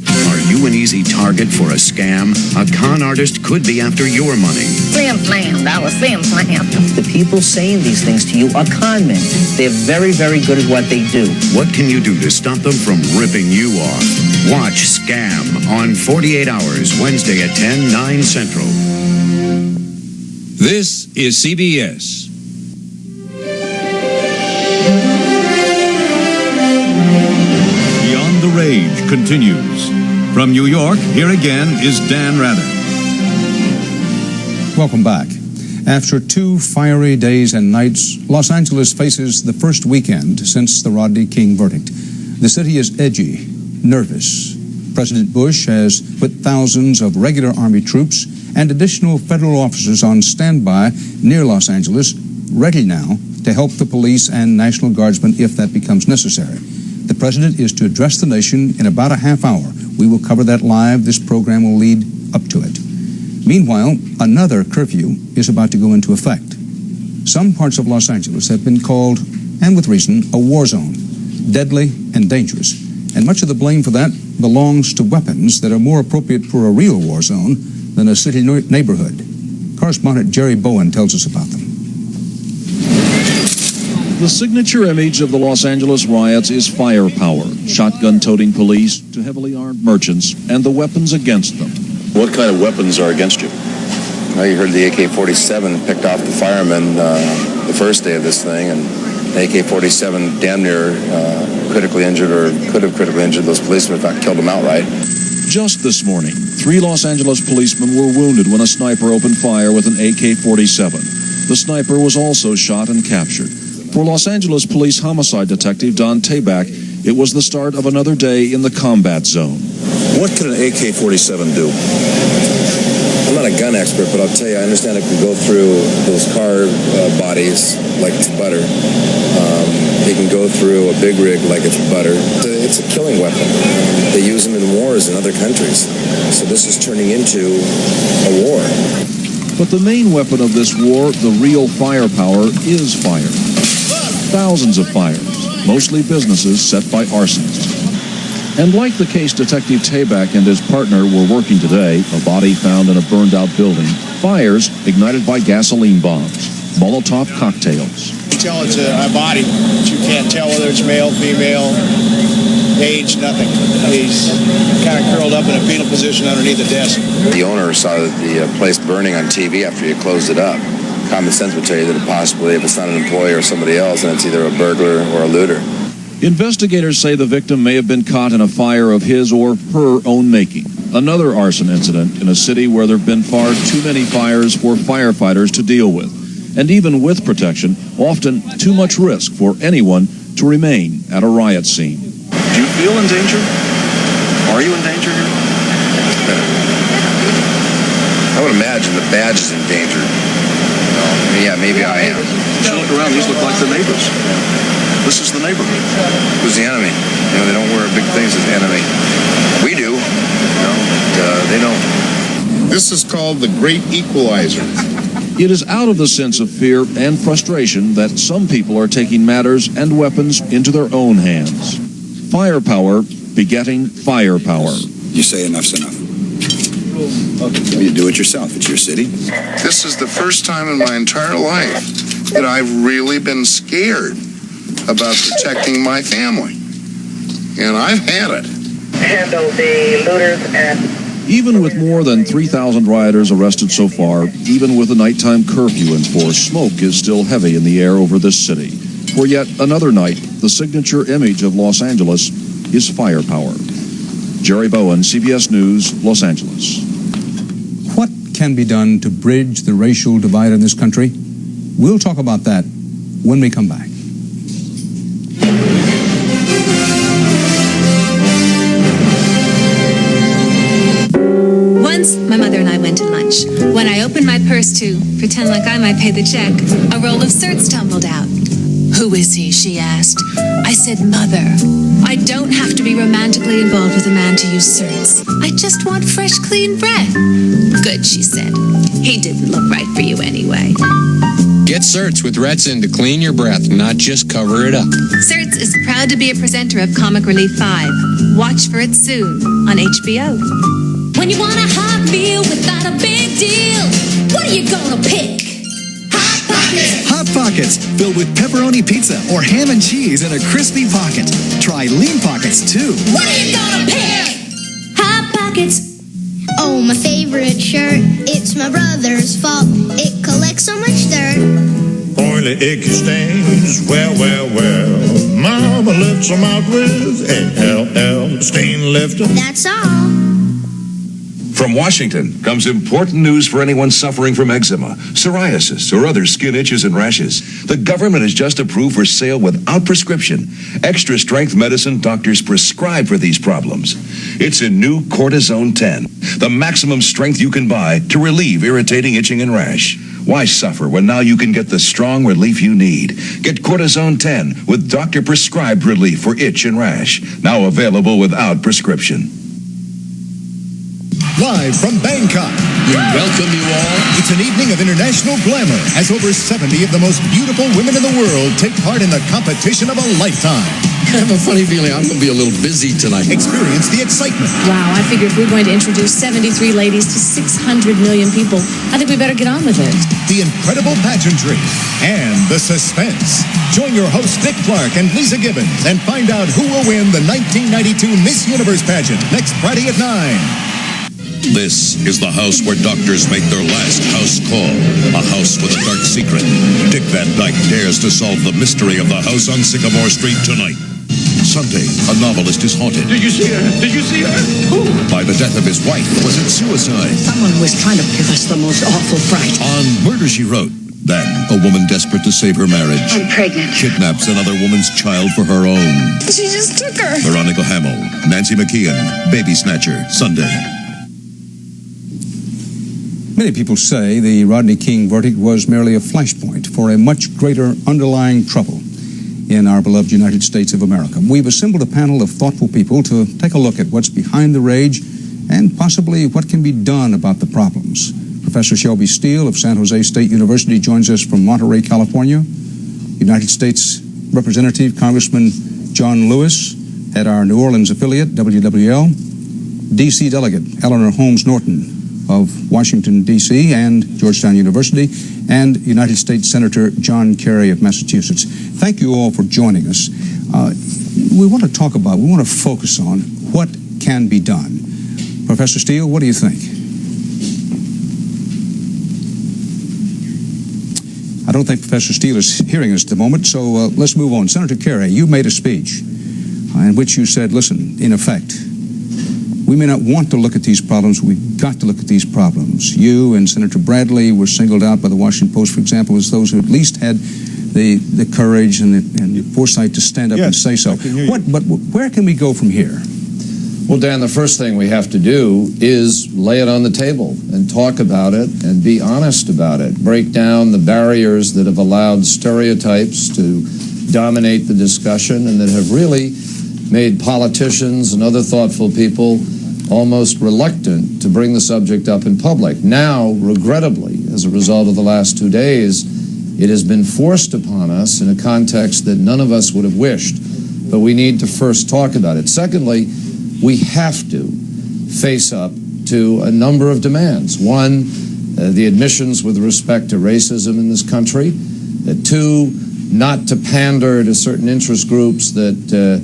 Are you an easy target for a scam? A con artist could be after your money. Slim Slam, dollar Slim Slam. The people saying these things to you are con men. They're very, very good at what they do. What can you do to stop them from ripping you off? Watch Scam on 48 Hours, Wednesday at 10, 9 Central. This is CBS. Beyond the Rage continues. From New York, here again is Dan Rather. Welcome back. After 2 fiery days and nights, Los Angeles faces the first weekend since the Rodney King verdict. The city is edgy, nervous. President Bush has put thousands of regular Army troops and additional federal officers on standby near Los Angeles, ready now to help the police and National Guardsmen if that becomes necessary. The president is to address the nation in about a half hour. We will cover that live. This program will lead up to it. Meanwhile, another curfew is about to go into effect. Some parts of Los Angeles have been called, and with reason, a war zone, deadly and dangerous. And much of the blame for that belongs to weapons that are more appropriate for a real war zone than a city neighborhood. Correspondent Jerry Bowen tells us about them. The signature image of the Los Angeles riots is firepower, shotgun-toting police to heavily armed merchants, and the weapons against them. What kind of weapons are against you? Well, you heard the AK-47 picked off the firemen the first day of this thing, and the AK-47 damn near critically injured, or could have critically injured those policemen, in fact, killed them outright. Just this morning, 3 Los Angeles policemen were wounded when a sniper opened fire with an AK-47. The sniper was also shot and captured. For Los Angeles Police Homicide Detective Don Tabak, it was the start of another day in the combat zone. What can an AK-47 do? I'm not a gun expert, but I'll tell you, I understand it can go through those car bodies like it's butter. It can go through a big rig like it's butter. It's a killing weapon. They use them in wars in other countries. So this is turning into a war. But the main weapon of this war, the real firepower, is fire. Thousands of fires, mostly businesses set by arsonists. And like the case Detective Tabak and his partner were working today, a body found in a burned-out building, fires ignited by gasoline bombs, Molotov cocktails. You tell it's a body, but you can't tell whether it's male, female, age, nothing. He's kind of curled up in a fetal position underneath the desk. The owner saw the place burning on TV after you closed it up. Common sense would tell you that possibly, if it's not an employee or somebody else, then it's either a burglar or a looter. Investigators say the victim may have been caught in a fire of his or her own making. Another arson incident in a city where there have been far too many fires for firefighters to deal with. And even with protection, often too much risk for anyone to remain at a riot scene. Do you feel in danger? Are you in danger here? I would imagine the badge is in danger. Yeah, maybe I am. Just look around, these look like the neighbors. This is the neighborhood. Who's the enemy? You know, they don't wear big things as the enemy. We do. They don't. This is called the Great Equalizer. It is out of the sense of fear and frustration that some people are taking matters and weapons into their own hands. Firepower begetting firepower. You say enough's enough. Well, you do it yourself. It's your city. This is the first time in my entire life that I've really been scared. about protecting my family. And I've had it. Handle the looters and... Even with more than 3,000 rioters arrested so far, even with a nighttime curfew in force, smoke is still heavy in the air over this city. For yet another night, the signature image of Los Angeles is firepower. Jerry Bowen, CBS News, Los Angeles. What can be done to bridge the racial divide in this country? We'll talk about that when we come back. Once, my mother and I went to lunch. When I opened my purse to pretend like I might pay the check, a roll of certs tumbled out. "Who is he?" she asked. I said, "Mother, I don't have to be romantically involved with a man to use certs. I just want fresh, clean breath." "Good," she said. "He didn't look right for you anyway." Get certs with Retsin to clean your breath, not just cover it up. Certs is proud to be a presenter of Comic Relief 5. Watch for it soon on HBO. When you want a hot meal without a big deal, what are you gonna pick? Hot Pockets! Hot Pockets, filled with pepperoni pizza or ham and cheese in a crispy pocket. Try Lean Pockets, too. What are you gonna pick? Hot Pockets. Oh, my favorite shirt. It's my brother's fault. It collects so much dirt. Oily, icky stains. Well. Mama left some out with A-L-L. Stain lifter. That's all. From Washington comes important news for anyone suffering from eczema, psoriasis, or other skin itches and rashes. The government has just approved for sale without prescription extra strength medicine doctors prescribe for these problems. It's in new Cortisone 10, the maximum strength you can buy to relieve irritating itching and rash. Why suffer when now you can get the strong relief you need? Get Cortisone 10 with doctor-prescribed relief for itch and rash, now available without prescription. Live from Bangkok, we welcome you all. It's an evening of international glamour as over 70 of the most beautiful women in the world take part in the competition of a lifetime. I have a funny feeling I'm going to be a little busy tonight. Experience the excitement. Wow, I figure if we're going to introduce 73 ladies to 600 million people, I think we better get on with it. The incredible pageantry and the suspense. Join your hosts Dick Clark and Lisa Gibbons and find out who will win the 1992 Miss Universe pageant next Friday at 9. This is the house where doctors make their last house call. A house with a dark secret. Dick Van Dyke dares to solve the mystery of the house on Sycamore Street tonight. Sunday, a novelist is haunted. Did you see her? Did you see her? Who? By the death of his wife. Was it suicide? Someone was trying to give us the most awful fright. On Murder, She Wrote. Then, a woman desperate to save her marriage. I'm pregnant. Kidnaps another woman's child for her own. She just took her. Veronica Hamill, Nancy McKeon, Baby Snatcher, Sunday. Many people say the Rodney King verdict was merely a flashpoint for a much greater underlying trouble in our beloved United States of America. We've assembled a panel of thoughtful people to take a look at what's behind the rage and possibly what can be done about the problems. Professor Shelby Steele of San Jose State University joins us from Monterey, California. United States Representative Congressman John Lewis at our New Orleans affiliate, WWL. D.C. Delegate Eleanor Holmes Norton of Washington, D.C., and Georgetown University, and United States Senator John Kerry of Massachusetts. Thank you all for joining us. We want to focus on what can be done. Professor Steele, what do you think? I don't think Professor Steele is hearing us at the moment, so let's move on. Senator Kerry, you made a speech in which you said, listen, in effect, we may not want to look at these problems. We've got to look at these problems. You and Senator Bradley were singled out by the Washington Post, for example, as those who at least had the courage and the foresight to stand up and say so. But where can we go from here? Well, Dan, the first thing we have to do is lay it on the table and talk about it and be honest about it. Break down the barriers that have allowed stereotypes to dominate the discussion and that have really made politicians and other thoughtful people almost reluctant to bring the subject up in public. Now, regrettably, as a result of the last 2 days, it has been forced upon us in a context that none of us would have wished. But we need to first talk about it. Secondly, we have to face up to a number of demands. One, the admissions with respect to racism in this country. Two, not to pander to certain interest groups that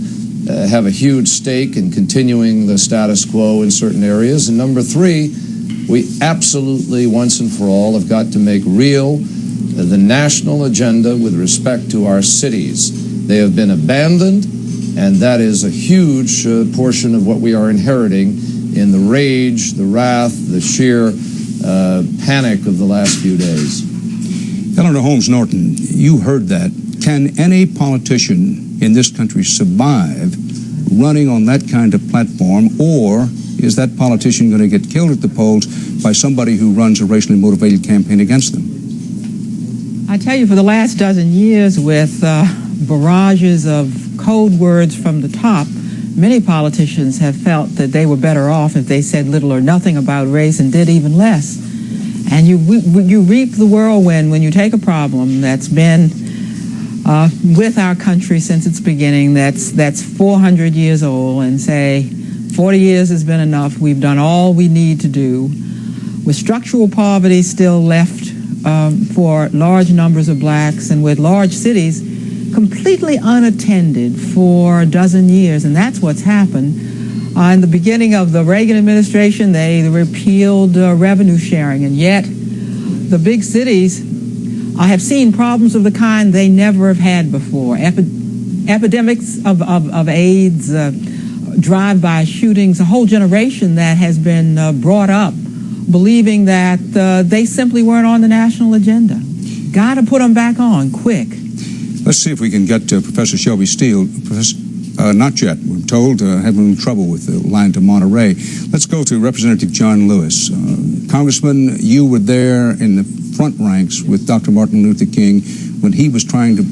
have a huge stake in continuing the status quo in certain areas. And number three, we absolutely, once and for all, have got to make real the national agenda with respect to our cities. They have been abandoned, and that is a huge portion of what we are inheriting in the rage, the wrath, the sheer panic of the last few days. Eleanor Holmes Norton, you heard that. Can any politician in this country survive running on that kind of platform, or is that politician going to get killed at the polls by somebody who runs a racially motivated campaign against them? I tell you, for the last dozen years, with barrages of code words from the top, many politicians have felt that they were better off if they said little or nothing about race and did even less. And you reap the whirlwind when you take a problem that's been with our country since its beginning, that's 400 years old, and say 40 years has been enough. We've done all we need to do. With structural poverty still left for large numbers of blacks, and with large cities completely unattended for a dozen years, and that's what's happened. In the beginning of the Reagan administration, they repealed revenue sharing, and yet the big cities have seen problems of the kind they never have had before. Epidemics of AIDS, drive-by shootings, a whole generation that has been brought up believing that they simply weren't on the national agenda. Got to put them back on, quick. Let's see if we can get Professor Shelby Steele. Not yet. We're told having trouble with the line to Monterey. Let's go to Representative John Lewis. Congressman, you were there in the front ranks with Dr. Martin Luther King when he was trying to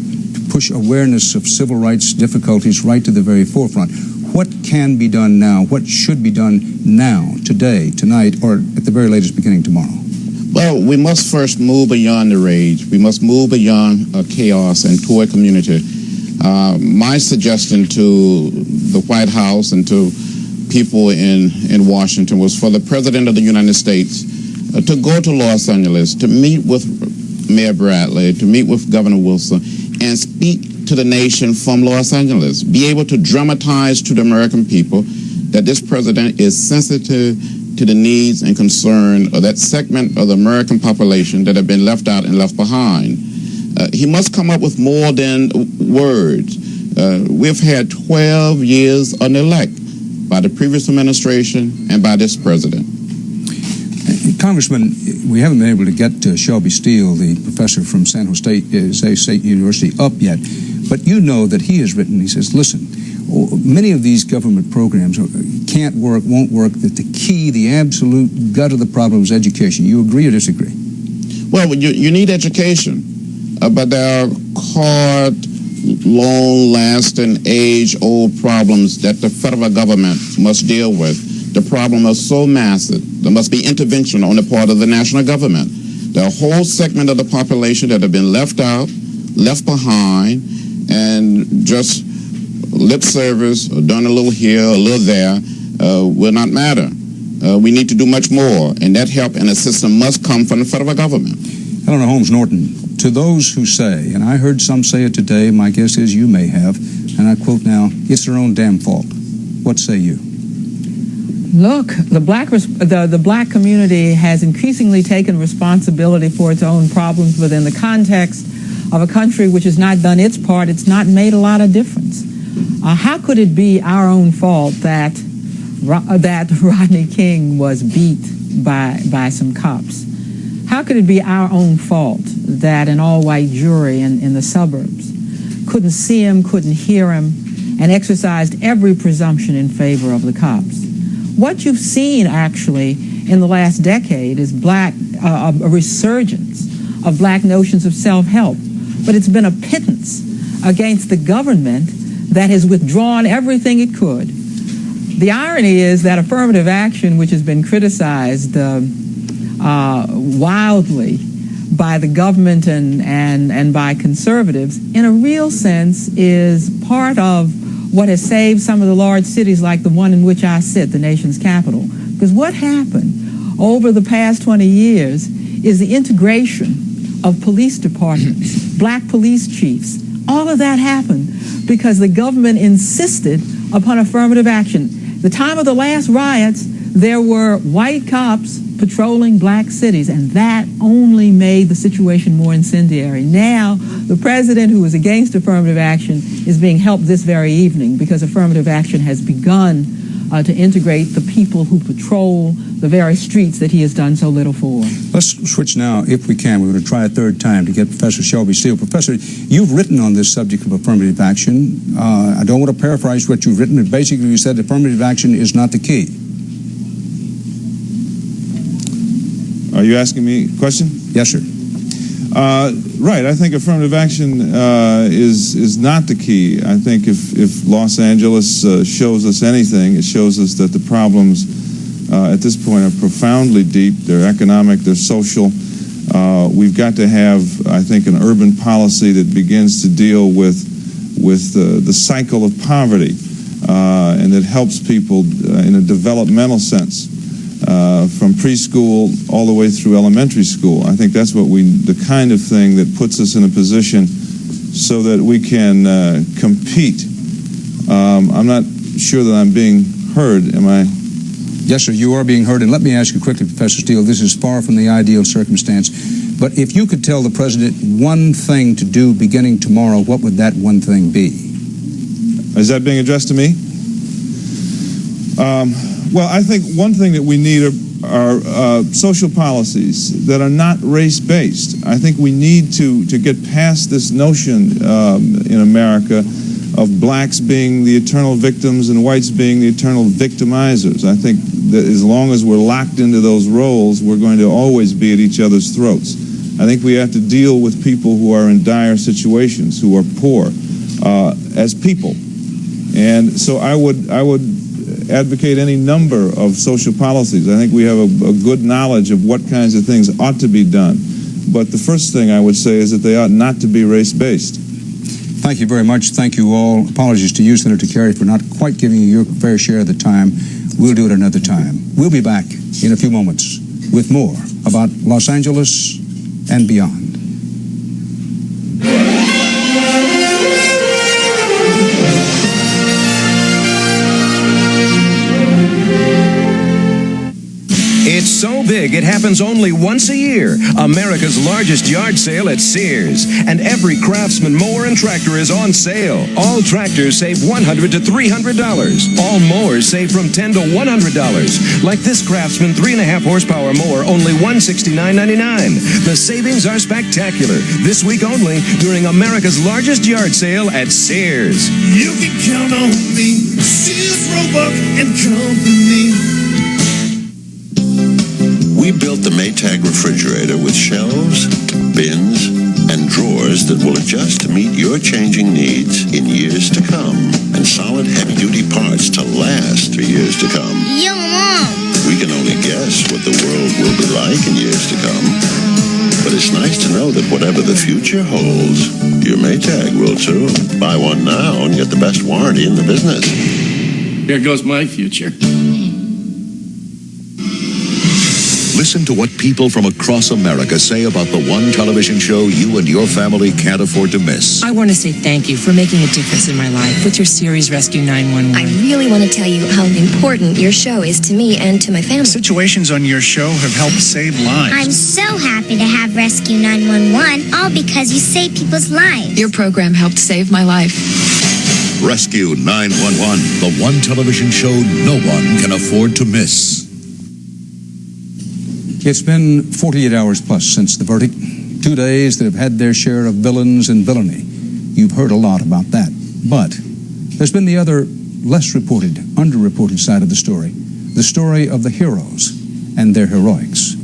push awareness of civil rights difficulties right to the very forefront. What can be done now? What should be done now, today, tonight, or at the very latest beginning tomorrow? Well, we must first move beyond the rage. We must move beyond chaos and toward community. My suggestion to the White House and to people in Washington was for the President of the United States to go to Los Angeles, to meet with Mayor Bradley, to meet with Governor Wilson, and speak to the nation from Los Angeles. Be able to dramatize to the American people that this president is sensitive to the needs and concern of that segment of the American population that have been left out and left behind. He must come up with more than words. We've had 12 years unelect by the previous administration and by this president. Congressman, we haven't been able to get Shelby Steele, the professor from San Jose State University, up yet. But you know that he has written, he says, listen, many of these government programs can't work, won't work, that the key, the absolute gut of the problem is education. You agree or disagree? Well, you need education, but there are hard, long-lasting, age-old problems that the federal government must deal with. The problem is so massive, there must be intervention on the part of the national government. There are a whole segment of the population that have been left out, left behind, and just lip service, or done a little here, a little there, will not matter. We need to do much more, and that help and assistance must come from the federal government. Eleanor Holmes Norton, to those who say, and I heard some say it today, my guess is you may have, and I quote now, it's their own damn fault. What say you? Look, the black community has increasingly taken responsibility for its own problems within the context of a country which has not done its part. It's not made a lot of difference. How could it be our own fault that Rodney King was beat by some cops? How could it be our own fault that an all-white jury in the suburbs couldn't see him, couldn't hear him, and exercised every presumption in favor of the cops? What you've seen, actually, in the last decade is a resurgence of black notions of self-help. But it's been a pittance against the government that has withdrawn everything it could. The irony is that affirmative action, which has been criticized wildly by the government and by conservatives, in a real sense is part of what has saved some of the large cities like the one in which I sit, the nation's capital. Because what happened over the past 20 years is the integration of police departments, black police chiefs, All of that happened because the government insisted upon affirmative action. The time of the last riots, there were white cops patrolling black cities, and that only made the situation more incendiary. Now, the president, who is against affirmative action, is being helped this very evening because affirmative action has begun to integrate the people who patrol the very streets that he has done so little for. Let's switch now, if we can. We're going to try a third time to get Professor Shelby Steele. Professor, you've written on this subject of affirmative action. I don't want to paraphrase what you've written, but basically you said affirmative action is not the key. Are you asking me a question? Yes, sir. Right. I think affirmative action is not the key. I think if Los Angeles shows us anything, it shows us that the problems at this point are profoundly deep. They're economic, they're social. We've got to have, I think, an urban policy that begins to deal with the cycle of poverty and that helps people in a developmental sense. From preschool all the way through elementary school. I think that's the kind of thing that puts us in a position so that we can compete. I'm not sure that I'm being heard. Am I? Yes, sir, you are being heard. And let me ask you quickly, Professor Steele, this is far from the ideal circumstance, but if you could tell the president one thing to do beginning tomorrow, what would that one thing be? Is that being addressed to me? Well, I think one thing that we need are social policies that are not race-based. I think we need to get past this notion in America of blacks being the eternal victims and whites being the eternal victimizers. I think that as long as we're locked into those roles, we're going to always be at each other's throats. I think we have to deal with people who are in dire situations, who are poor, as people. And so I would advocate any number of social policies. I think we have a good knowledge of what kinds of things ought to be done. But the first thing I would say is that they ought not to be race-based. Thank you very much. Thank you all. Apologies to you, Senator Kerry, for not quite giving you your fair share of the time. We'll do it another time. We'll be back in a few moments with more about Los Angeles and beyond. It's so big, it happens only once a year. America's largest yard sale at Sears. And every Craftsman mower and tractor is on sale. All tractors save $100 to $300. All mowers save from $10 to $100. Like this Craftsman 3.5 horsepower mower, only $169.99. The savings are spectacular. This week only, during America's largest yard sale at Sears. You can count on me, Sears, Roebuck and Company. We built the Maytag refrigerator with shelves, bins, and drawers that will adjust to meet your changing needs in years to come, and solid heavy-duty parts to last for years to come. Yo, Mom! We can only guess what the world will be like in years to come, but it's nice to know that whatever the future holds, your Maytag will too. Buy one now and get the best warranty in the business. Here goes my future. Listen to what people from across America say about the one television show you and your family can't afford to miss. I want to say thank you for making a difference in my life with your series Rescue 911. I really want to tell you how important your show is to me and to my family. Situations on your show have helped save lives. I'm so happy to have Rescue 911, all because you save people's lives. Your program helped save my life. Rescue 911, the one television show no one can afford to miss. It's been 48 hours plus since the verdict. 2 days that have had their share of villains and villainy. You've heard a lot about that. But there's been the other less reported, underreported side of the story of the heroes and their heroics.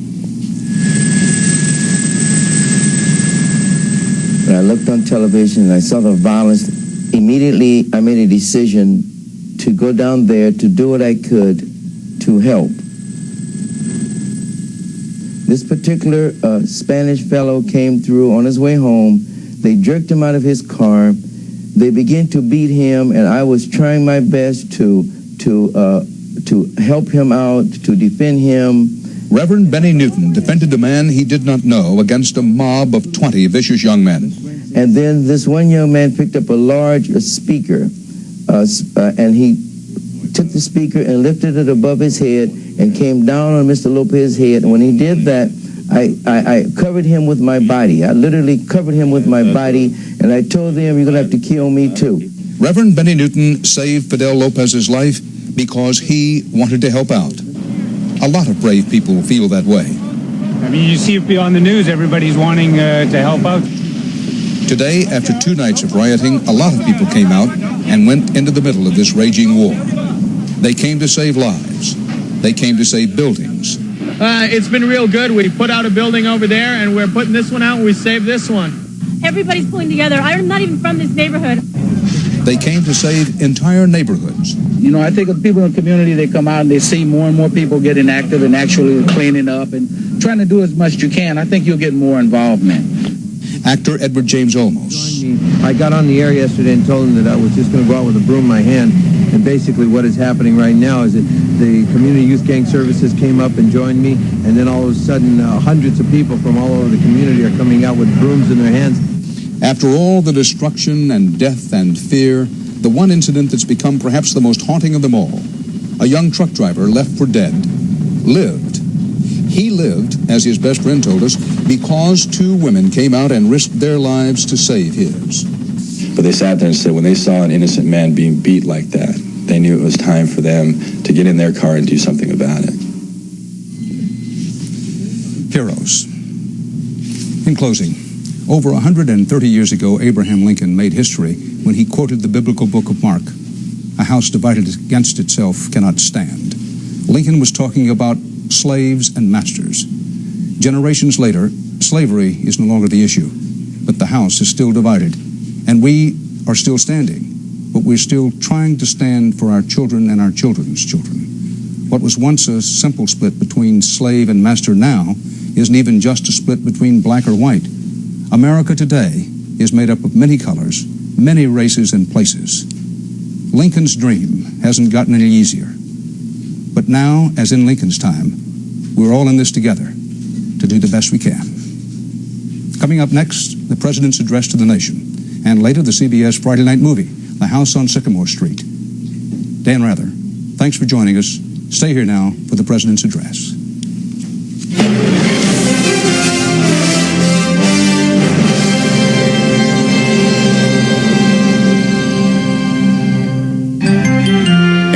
When I looked on television and I saw the violence, immediately I made a decision to go down there to do what I could to help. This particular Spanish fellow came through on his way home. They jerked him out of his car. They began to beat him, and I was trying my best to help him out, to defend him. Reverend Benny Newton defended a man he did not know against a mob of 20 vicious young men. And then this one young man picked up a large speaker, and he took the speaker and lifted it above his head and came down on Mr. Lopez's head. And when he did that, I covered him with my body. I literally covered him with my body, and I told them, you're going to have to kill me too. Reverend Benny Newton saved Fidel Lopez's life because he wanted to help out. A lot of brave people feel that way. I mean, you see it on the news, everybody's wanting to help out. Today, after 2 nights of rioting, a lot of people came out and went into the middle of this raging war. They came to save lives. They came to save buildings. It's been real good. We put out a building over there, and we're putting this one out, and we saved this one. Everybody's pulling together. I'm not even from this neighborhood. They came to save entire neighborhoods. You know, I think the people in the community, they come out and they see more and more people getting active and actually cleaning up and trying to do as much as you can. I think you'll get more involvement. Actor Edward James Olmos. I got on the air yesterday and told them that I was just going to go out with a broom in my hand. And basically what is happening right now is that the Community Youth Gang Services came up and joined me. And then all of a sudden, hundreds of people from all over the community are coming out with brooms in their hands. After all the destruction and death and fear, the one incident that's become perhaps the most haunting of them all, a young truck driver left for dead, lived. He lived, as his best friend told us, because 2 women came out and risked their lives to save his. But they sat there and said when they saw an innocent man being beat like that, they knew it was time for them to get in their car and do something about it. Heroes. In closing, over 130 years ago, Abraham Lincoln made history when he quoted the biblical book of Mark. A house divided against itself cannot stand. Lincoln was talking about slaves and masters. Generations later, slavery is no longer the issue, but the house is still divided. And we are still standing, but we're still trying to stand for our children and our children's children. What was once a simple split between slave and master now isn't even just a split between black or white. America today is made up of many colors, many races and places. Lincoln's dream hasn't gotten any easier. But now, as in Lincoln's time, we're all in this together to do the best we can. Coming up next, the President's address to the nation, and later the CBS Friday night movie, The House on Sycamore Street. Dan Rather, thanks for joining us. Stay here now for the President's address.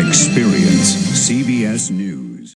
Experience CBS News.